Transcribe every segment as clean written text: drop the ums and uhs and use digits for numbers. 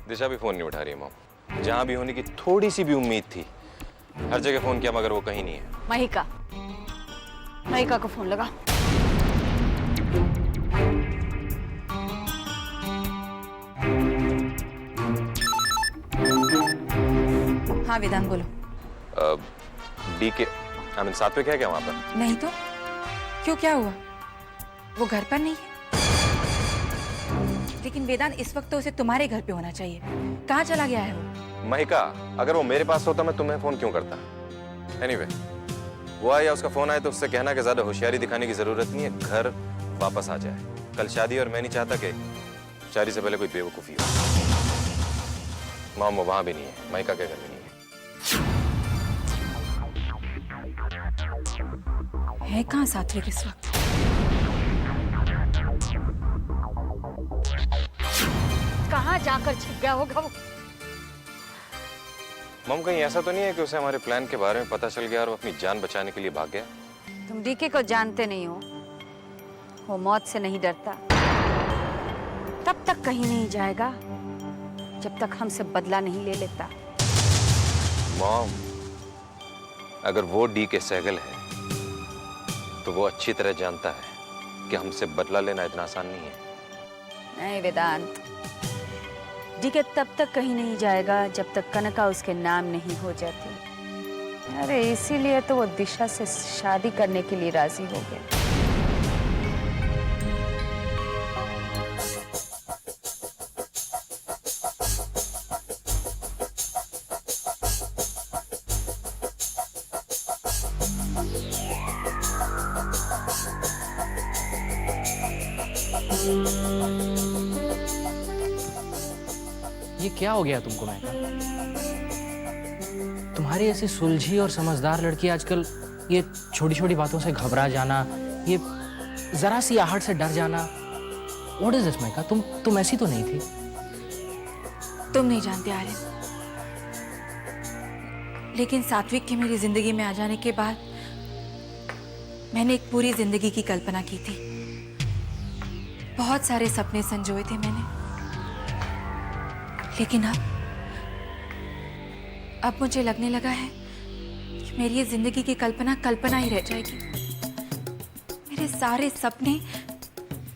दिशा भी फोन नहीं उठा रही है मॉम। जहां भी होने की थोड़ी सी भी उम्मीद थी, हर जगह फोन किया मगर वो कहीं नहीं है। महिका, महिका को फोन लगा। हाँ वेदांत बोलो। डीके आई मीन सात्विक है क्या वहां पर? नहीं तो क्यों, क्या हुआ? वो घर पर नहीं है? लेकिन वेदांत इस वक्त तो उसे तुम्हारे घर पे होना चाहिए। कहाँ चला गया है वो? महिका, अगर वो मेरे पास होता मैं तुम्हें फोन क्यों करता? एनीवे, वो आया या उसका फोन आया तो उससे कहना कि ज्यादा होशियारी दिखाने की जरूरत नहीं है, घर वापस आ जाए। कल शादी और मैं नहीं चाहता कि शादी से पहले कोई बेवकूफी हो। मॉम वो वहां भी नहीं है, महिका के घर में नहीं है कहाँ सात्विक इस वक्त? कहाँ जाकर छिप गया होगा वो? मॉम कहीं ऐसा तो नहीं है कि उसे हमारे प्लान के बारे में पता चल गया और वो अपनी जान बचाने के लिए भाग गया? तुम डीके को जानते नहीं हो, वो मौत से नहीं डरता। तब तक कहीं नहीं जाएगा जब तक हमसे बदला नहीं ले लेता। मॉम, अगर वो डीके सहगल है तो वो अच्छी तरह जानता है कि हमसे बदला लेना इतना आसान नहीं है। नहीं वेदांत, डीके तब तक कहीं नहीं जाएगा जब तक कनका उसके नाम नहीं हो जाती। अरे इसीलिए तो वो दिशा से शादी करने के लिए राजी हो गए। ये क्या हो गया तुमको महिका? तुम्हारी ऐसी सुलझी और समझदार लड़की आजकल ये छोटी छोटी बातों से घबरा जाना, ये जरा सी आहट से डर जाना, व्हाट इज दिस महिका? तुम ऐसी तो नहीं थी। तुम नहीं जानते आर्यन, लेकिन सात्विक के मेरी जिंदगी में आ जाने के बाद मैंने एक पूरी जिंदगी की कल्पना की थी। बहुत सारे सपने संजोए थे मैंने, लेकिन अब मुझे लगने लगा है कि मेरी ये जिंदगी की कल्पना कल्पना ही रह जाएगी। मेरे सारे सपने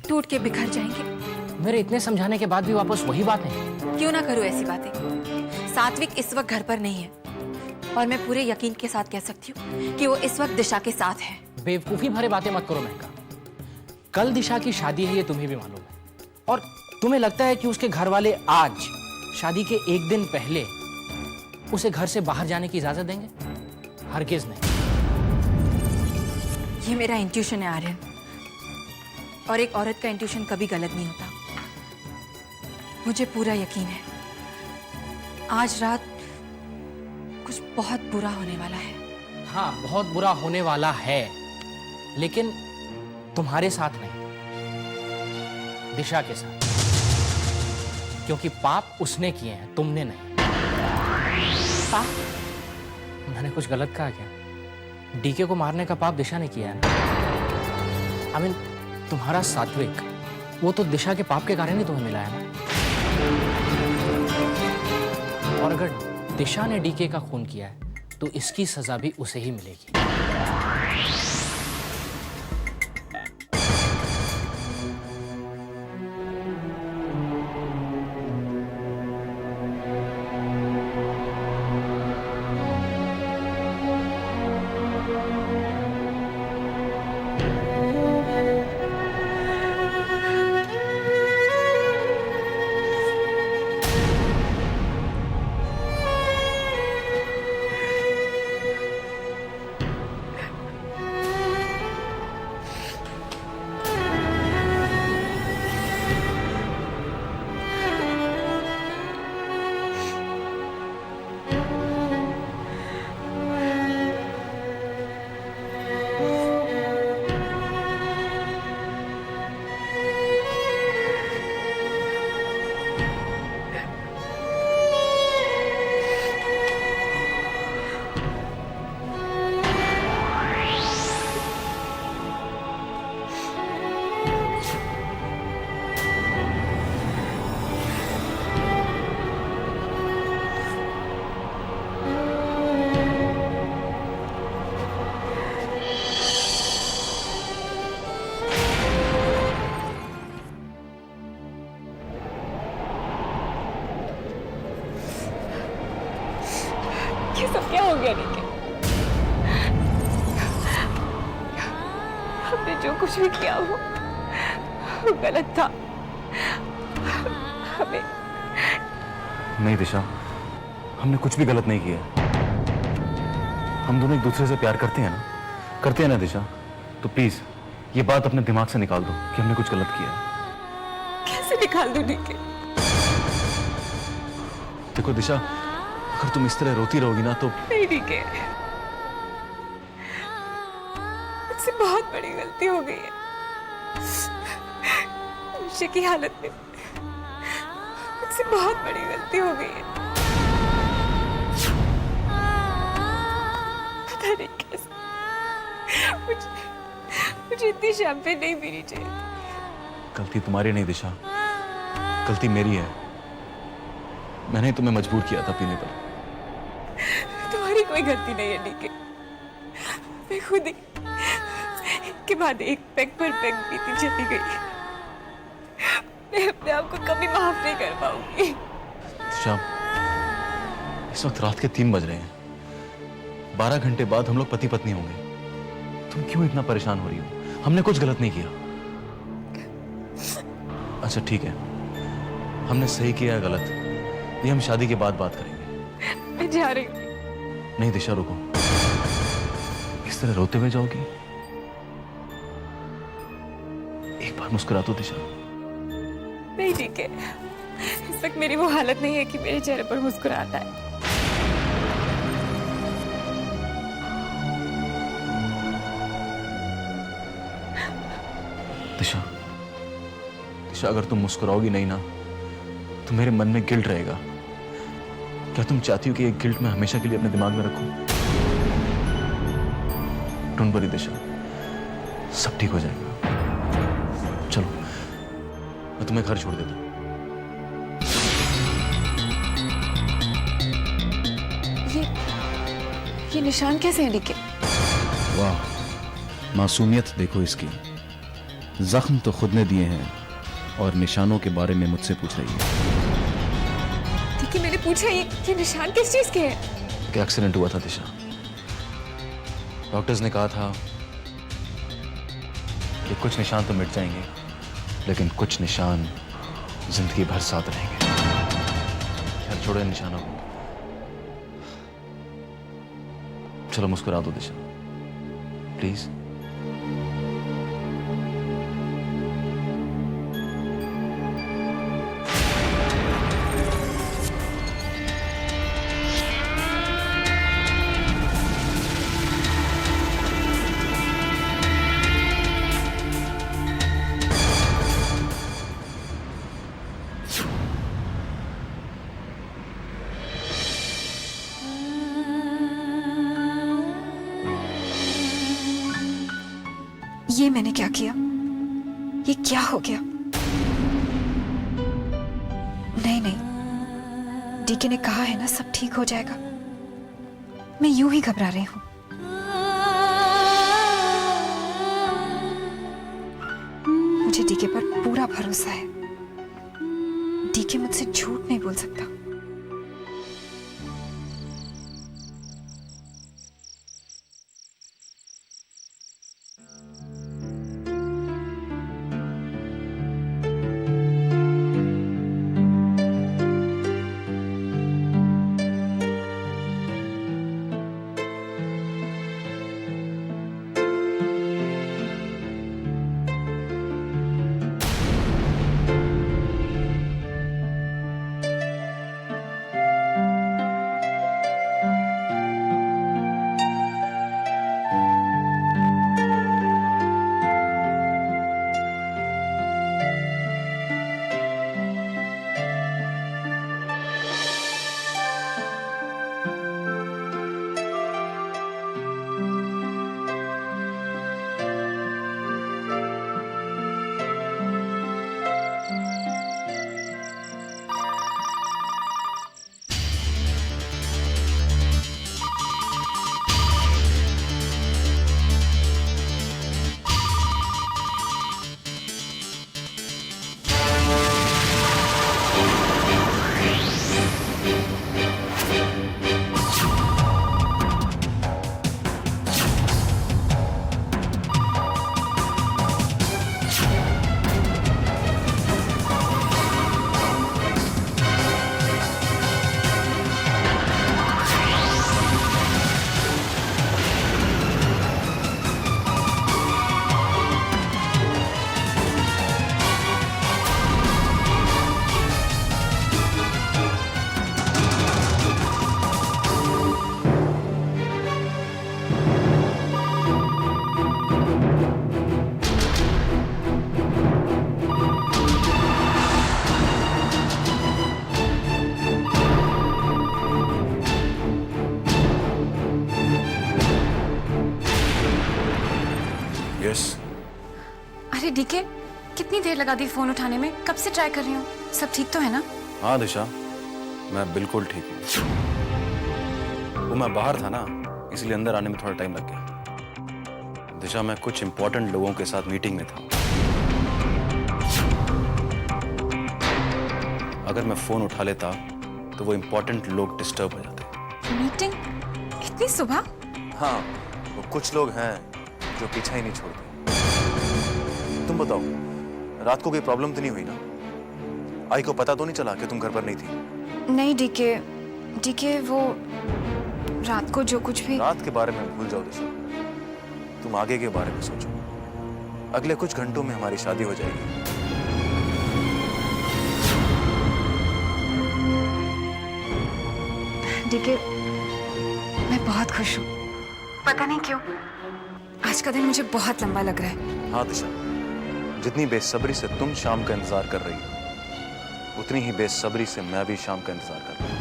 टूट के बिखर जाएंगे। मेरे इतने समझाने के बाद भी वापस वही बात है। क्यों ना करूं ऐसी बातें? सात्विक इस वक्त घर पर नहीं है और मैं पूरे यकीन के साथ कह सकती हूँ कि वो इस वक्त दिशा के साथ है। बेवकूफी भरे बातें मत करो महिका। कल दिशा की शादी है, ये तुम्हें भी मालूम है, और तुम्हें लगता है कि उसके घर वाले आज शादी के एक दिन पहले उसे घर से बाहर जाने की इजाजत देंगे? हरगिज नहीं। ये मेरा इंट्यूशन है आर्यन, और एक औरत का इंट्यूशन कभी गलत नहीं होता। मुझे पूरा यकीन है आज रात कुछ बहुत बुरा होने वाला है। हाँ, बहुत बुरा होने वाला है, लेकिन तुम्हारे साथ नहीं, दिशा के साथ। क्योंकि पाप उसने किए हैं, तुमने नहीं। पाप? मैंने कुछ गलत कहा क्या? डीके को मारने का पाप दिशा ने किया है ना। I mean, तुम्हारा सात्विक, वो तो दिशा के पाप के कारण ही तुम्हें मिला है ना। और अगर दिशा ने डीके का खून किया है तो इसकी सजा भी उसे ही मिलेगी। हो गया डीके। हमने जो कुछ भी किया वो गलत था। हमें नहीं दिशा, हमने कुछ भी गलत नहीं किया। हम दोनों एक दूसरे से प्यार करते हैं ना, करते हैं ना दिशा। तो प्लीज ये बात अपने दिमाग से निकाल दो कि हमने कुछ गलत किया। कैसे निकाल दूं डीके? देखो दिशा, अगर तुम इस तरह रोती रहोगी ना तो नहीं डीके, मुझसे बहुत बड़ी गलती हो गई है। नशे की हालत में मुझसे बहुत बड़ी गलती हो गई है। पता नहीं कैसे मुझे इतनी शैंपेन नहीं पीनी चाहिए। गलती तुम्हारी नहीं दिशा, गलती मेरी है। मैंने ही तुम्हें मजबूर किया था पीने पर। तुम्हारी कोई गलती नहीं है डीके। मैं खुद ही एक के बाद एक पेग पर पेग पीती चली गई। मैं अपने आप को कभी माफ नहीं कर पाऊंगी। दिशा, इस वक्त रात के 3 बज रहे हैं। 12 घंटे बाद हम लोग पति पत्नी होंगे। तुम क्यों इतना परेशान हो रही हो? हमने कुछ गलत नहीं किया। अच्छा ठीक है, हमने सही किया है गलत, ये हम शादी के बाद बात करेंगे। मैं जा रही हूँ। नहीं दिशा, रुको। इस तरह रोते हुए जाओगी? एक बार मुस्कुरा दो दिशा। नहीं ठीक है, इस वक्त मेरी वो हालत नहीं है कि मेरे चेहरे पर मुस्कुराता है। दिशा, दिशा अगर तुम मुस्कुराओगी नहीं ना तो मेरे मन में गिल्ट रहेगा। क्या तुम चाहती हो कि ये गिल्ट मैं हमेशा के लिए अपने दिमाग में रखूं? डोंट वरी दिशा, सब ठीक हो जाएगा। चलो, मैं तुम्हें घर छोड़ देता हूं। ये निशान कैसे हैं डीके? वाह, मासूमियत देखो इसकी। जख्म तो खुद ने दिए हैं और निशानों के बारे में मुझसे पूछ रही है। डीके मैंने पूछा ये निशान किस चीज के हैं? कि एक्सीडेंट हुआ था दिशा। डॉक्टर्स ने कहा था कि कुछ निशान तो मिट जाएंगे, लेकिन कुछ निशान जिंदगी भर साथ रहेंगे। यार छोड़ो इन निशानों को। चलो मुस्कुरा दो दिशा, प्लीज। ये मैंने क्या किया? ये क्या हो गया? नहीं नहीं, डीके ने कहा है ना सब ठीक हो जाएगा। मैं यूं ही घबरा रही हूं। मुझे डीके पर पूरा भरोसा है। डीके मुझसे झूठ नहीं बोल सकता। डीके, कितनी देर लगा दी फोन उठाने में? कब से ट्राई कर रही हूँ। सब ठीक तो है ना? हाँ दिशा, मैं बिल्कुल ठीक हूँ। वो मैं बाहर था ना, इसलिए अंदर आने में थोड़ा टाइम लग गया। दिशा, मैं कुछ इंपॉर्टेंट लोगों के साथ मीटिंग में था। अगर मैं फोन उठा लेता तो वो इंपॉर्टेंट लोग डिस्टर्ब हो जाते। मीटिंग इतनी सुबह? हाँ, वो कुछ लोग हैं जो पीछा ही नहीं छोड़ते। तुम बताओ, रात को कोई प्रॉब्लम तो नहीं हुई ना? आई को पता तो नहीं चला कि तुम घर पर नहीं थी? नहीं डीके, डीके वो रात को जो कुछ भी। रात के बारे में भूल जाओ दिशा, तुम आगे के बारे में सोचो। अगले कुछ घंटों में हमारी शादी हो जाएगी। डीके, मैं बहुत खुश हूँ। पता नहीं क्यों आज का दिन मुझे बहुत लंबा लग रहा है। हाँ दिशा, जितनी बेसब्री से तुम शाम का इंतजार कर रही हो, उतनी ही बेसब्री से मैं भी शाम का इंतजार कर रहा हूँ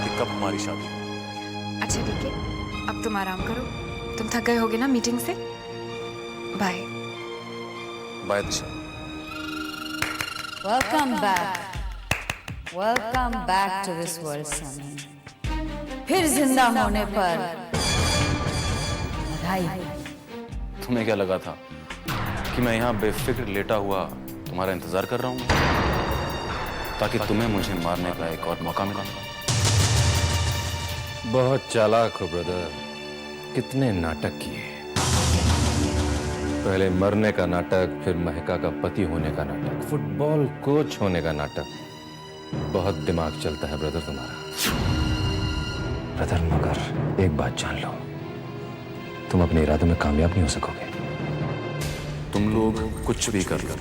कि कब हमारी शादी हो। अच्छा डीके, अब तुम आराम करो। तुम थक गए होगे ना मीटिंग से। Bye. Bye Disha. Welcome back. Welcome back to this world, Sunny. फिर जिंदा होने पर बधाई। तुम्हें क्या लगा था कि मैं यहाँ बेफिक्र लेटा हुआ तुम्हारा इंतजार कर रहा हूँ ताकि तुम्हें मुझे मारने का एक और मौका मिला? बहुत चालाक हो ब्रदर, कितने नाटक किए। पहले मरने का नाटक, फिर महका का पति होने का नाटक, फुटबॉल कोच होने का नाटक। बहुत दिमाग चलता है ब्रदर तुम्हारा। ब्रदर, मगर एक बात जान लो, तुम अपने इरादों में कामयाब नहीं हो सकोगे। तुम लोग कुछ भी कर लो,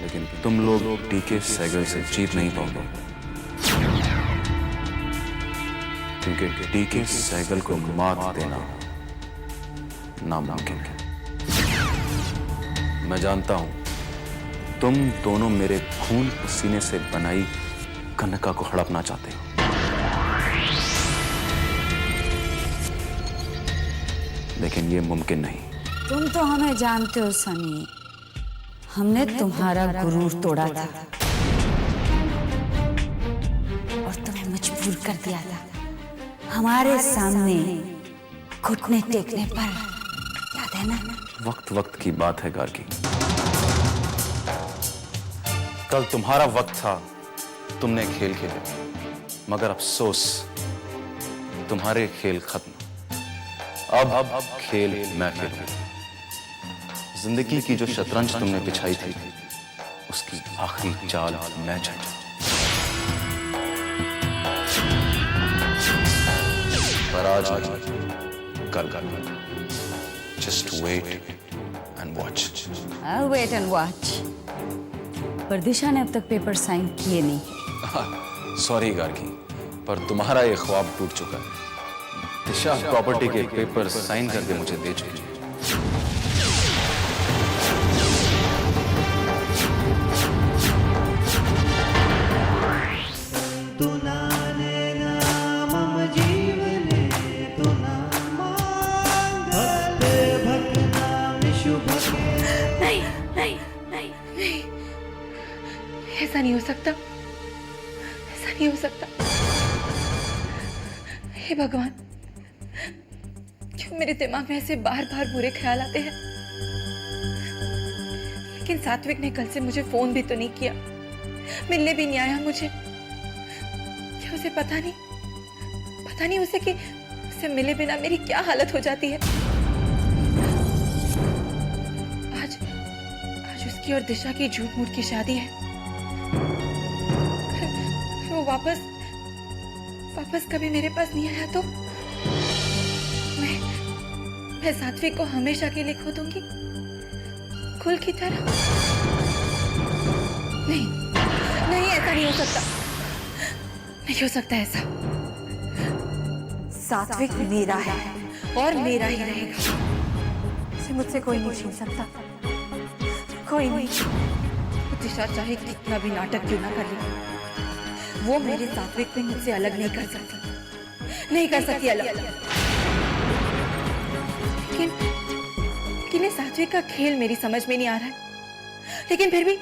लेकिन तुम लोग डीके सहगल से जीत नहीं पाओगे, क्योंकि डीके सहगल को मात देना नामुमकिन है। मैं जानता हूं तुम दोनों मेरे खून पसीने से बनाई कनका को हड़पना चाहते हो, लेकिन ये मुमकिन नहीं। तुम तो हमें जानते हो सनी, हमने तुम्हारा गुरूर तोड़ा था और तुम्हें मजबूर कर दिया था हमारे सामने घुटने टेकने पर। याद है ना? वक्त वक्त की बात है गार्गी। कल तुम्हारा वक्त था, तुमने खेल खेले, मगर अफसोस तुम्हारे खेल खत्म। अब खेल मैं खेलूं। जिंदगी की जो शतरंज तुमने बिछाई थी, उसकी आखिरी चाल मैं चलूं। पर आज कल just wait and watch. I'll wait and watch. पर दिशा ने अब तक पेपर साइन किए नहीं। सॉरी गार्गी, पर तुम्हारा ये ख्वाब टूट चुका है। दिशा प्रॉपर्टी के पेपर साइन करके मुझे दे चुकी है। नहीं नहीं नहीं नहीं, ऐसा नहीं हो सकता, ऐसा नहीं हो सकता। हे भगवान, क्यों मेरे दिमाग में ऐसे बार बार बुरे ख्याल आते हैं? लेकिन सात्विक ने कल से मुझे फोन भी तो नहीं किया, मिलने भी नहीं आया मुझे। क्या उसे पता नहीं उसे कि उसे मिले बिना मेरी क्या हालत हो जाती है। आज उसकी और दिशा की झूठ मूठ की शादी है। वो वापस कभी मेरे पास नहीं आया तो मैं सात्विक को हमेशा के लिए खो दूंगी, खुल की तरह। नहीं नहीं, ऐसा नहीं हो सकता, नहीं हो सकता ऐसा। सात्विक मेरा है और मेरा ही रहेगा। इसे मुझसे कोई नहीं छीन सकता, कोई नहीं। दिशा चाहे कितना भी नाटक क्यों ना कर ले, वो मेरे सात्विक को मुझसे अलग नहीं कर सकती, नहीं कर सकती अलग। लेकिन ये सात्विक का खेल मेरी समझ में नहीं आ रहा है। लेकिन फिर भी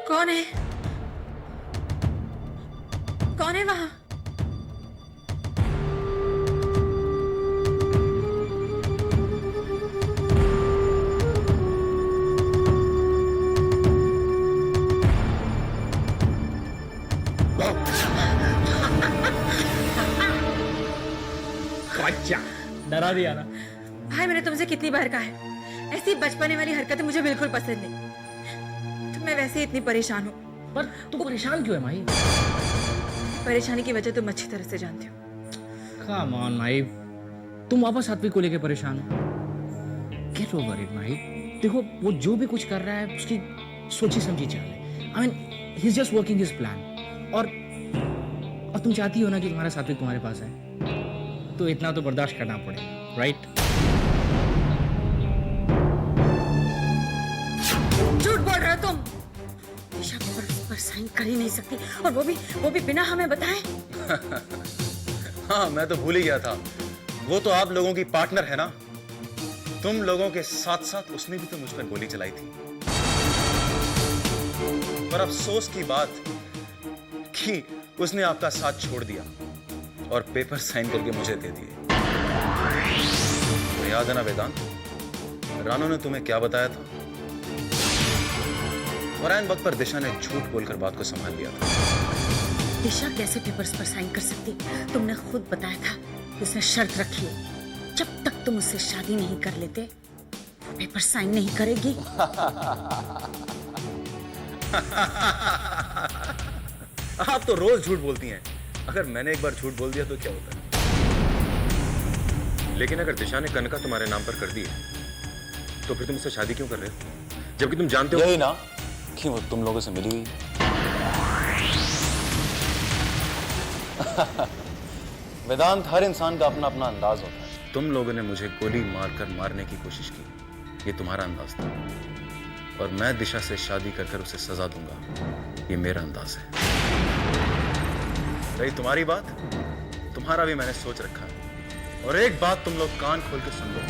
कौन है? कौन है वहां? अच्छा डरा दिया ना। भाई मैंने तुमसे कितनी बार कहा है, ऐसी बचपने वाली हरकतें मुझे बिल्कुल पसंद नहीं। तो मैं वैसे ही इतनी परेशान हूँ। पर तू परेशान क्यों है माही? परेशानी की वजह तुम अच्छी तरह से जानते हो। कम ऑन माही, तुम वापस सात्विक को लेके परेशान हो? गेट ओवर इट माही। देखो वो जो भी कुछ कर रहा है उसकी सोची समझी चाल है। I mean he is just working his plan. और तुम चाहती हो ना कि तुम्हारा सात्विक तुम्हारे पास है, तो इतना तो बर्दाश्त करना पड़ेगा, राइट? झूठ बोल रहे हो तुम। दिशा पर साइन कर ही नहीं सकती, और वो भी बिना हमें बताए। हाँ, मैं तो भूल ही गया था। वो तो आप लोगों की पार्टनर है ना। तुम लोगों के साथ साथ उसने भी तो मुझ पर गोली चलाई थी। पर अफसोस की बात कि उसने आपका साथ छोड़ दिया और पेपर साइन करके मुझे दे दिए। तो याद है ना वेदांत, रानू ने तुम्हें क्या बताया था? और ऐन वक्त पर दिशा ने झूठ बोलकर बात को संभाल लिया था। दिशा कैसे पेपर्स पर साइन कर सकती? तुमने खुद बताया था कि उसने शर्त रखी है, जब तक तुम उससे शादी नहीं कर लेते वो पेपर साइन नहीं करेगी। आप तो रोज झूठ बोलती हैं। अगर मैंने एक बार झूठ बोल दिया तो क्या होता है? लेकिन अगर दिशा ने कनका तुम्हारे नाम पर कर दी है, तो फिर तुम उससे शादी क्यों कर रहे हो, जबकि तुम जानते हो? यही ना कि वो तुम लोगों से मिली हुई। वेदांत, हर इंसान का अपना अपना अंदाज होता है। तुम लोगों ने मुझे गोली मारकर मारने की कोशिश की, ये तुम्हारा अंदाज था। और मैं दिशा से शादी कर उसे सजा दूंगा, ये मेरा अंदाज है। रही तुम्हारी बात, तुम्हारा भी मैंने सोच रखा है। और एक बात तुम लोग कान खोल के सुन लो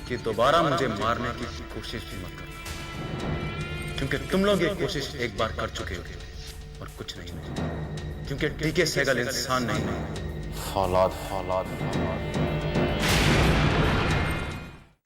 कि दोबारा मुझे मारने की कोशिश भी मत करना, क्योंकि तुम लोग ये कोशिश एक बार कर चुके हो और कुछ नहीं। क्योंकि टीके सहगल इंसान नहीं, फौलाद फौलाद फौलाद।